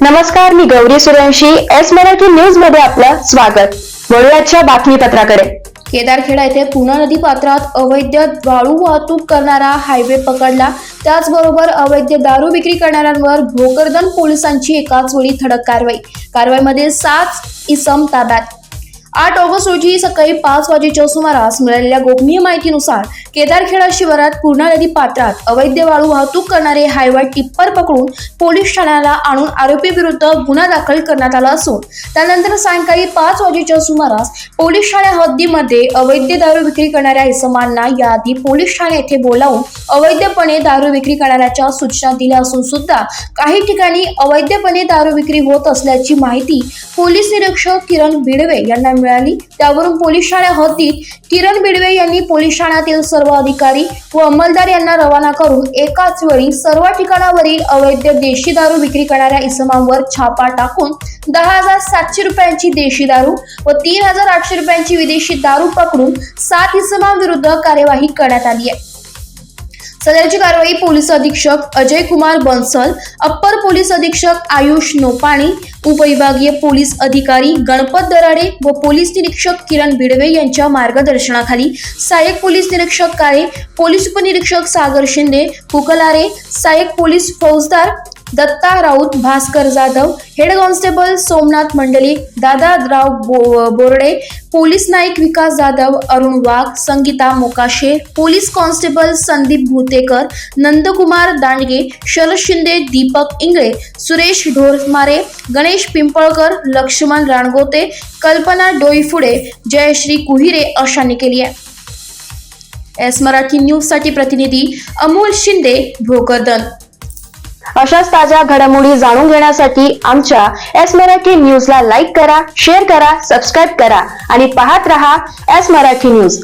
नमस्कार, मी Gauri Suryavanshi. S Marathi news मध्ये आपलं स्वागत. वळूयाच्या बातमीपत्राकडे. केदारखेडा येथे पूर्णा नदी पात्रात अवैध वाळू वाहतूक करणारा हायवे पकडला. त्याचबरोबर अवैध दारू विक्री करणाऱ्यांवर भोकरदन पोलिसांची एकाच वेळी धडक कारवाईमध्ये 7 इसम ताब्यात. 8 ऑगस्ट रोजी सकाळी 5 वाजेच्या सुमारास मिळालेल्या गोपनीय माहितीनुसार केदारखेडा शिवारात पूर्णा नदी पात्रात अवैध वाळू वाहतूक करणारे हायवा टिप्पर पकडून पोलीस ठाण्याला आणून आरोपी विरुद्ध गुन्हा दाखल करण्यात आला असून त्यानंतर सायंकाळी 5 वाजेच्या सुमारास पोलीस ठाण्या हद्दीमध्ये अवैध दारू विक्री करणाऱ्या इसमांना याआधी पोलीस ठाणे येथे बोलावून अवैधपणे दारू विक्री करणाऱ्याच्या सूचना दिल्या असून सुद्धा काही ठिकाणी अवैधपणे दारू विक्री होत असल्याची माहिती पोलीस निरीक्षक किरण बिडवे यांना मिळाली. त्यावरून पोलीस ठाण्या हद्दीत किरण बिडवे यांनी पोलीस ठाण्यातील सर्व अधिकारी व अंमलदार यांना रवाना करून एकाच वेळी सर्व ठिकाणावरील अवैध देशी दारू विक्री करणाऱ्या इसमांवर छापा टाकून 10,700 रुपयांची देशी दारू व 3,800 रुपयांची विदेशी दारू पकडून 7 इसमांविरुद्ध कार्यवाही करण्यात आली आहे. सदरची कारवाई पोलीस अधीक्षक अजय कुमार बन्सल, अप्पर पोलीस अधीक्षक आयुष नोपाणी, उपविभागीय पोलीस अधिकारी गणपत दराडे व पोलीस निरीक्षक किरण बिडवे यांच्या मार्गदर्शनाखाली सहाय्यक पोलीस निरीक्षक काळे, पोलीस उपनिरीक्षक सागर शिंदे, कुकलारे, सहाय्यक पोलीस फौजदार Datta Raut, Bhaskar Jadhav, head constable Somnath Mandlik, Dadarao Borde, police Naik Vikas Jadhav, Arun Wagh, Sangeeta Mokashe, police constable Sandeep Bhutekar, Nandkumar Dandge, Sharad Shinde, Deepak Ingle, Suresh Dhormare, Ganesh Pimpalkar, Laxman Rangote, Kalpana Doiphode, Jayashree कुहिरे अशांनी केली आहे. एस मराठी न्यूज साठी प्रतिनिधी अमोल शिंदे, भोकरदन. अशाच ताज्या घडामोडी जाणून घेण्यासाठी आमच्या एस मराठी न्यूजला लाईक करा, शेअर करा, सबस्क्राईब करा आणि पाहत रहा एस मराठी न्यूज.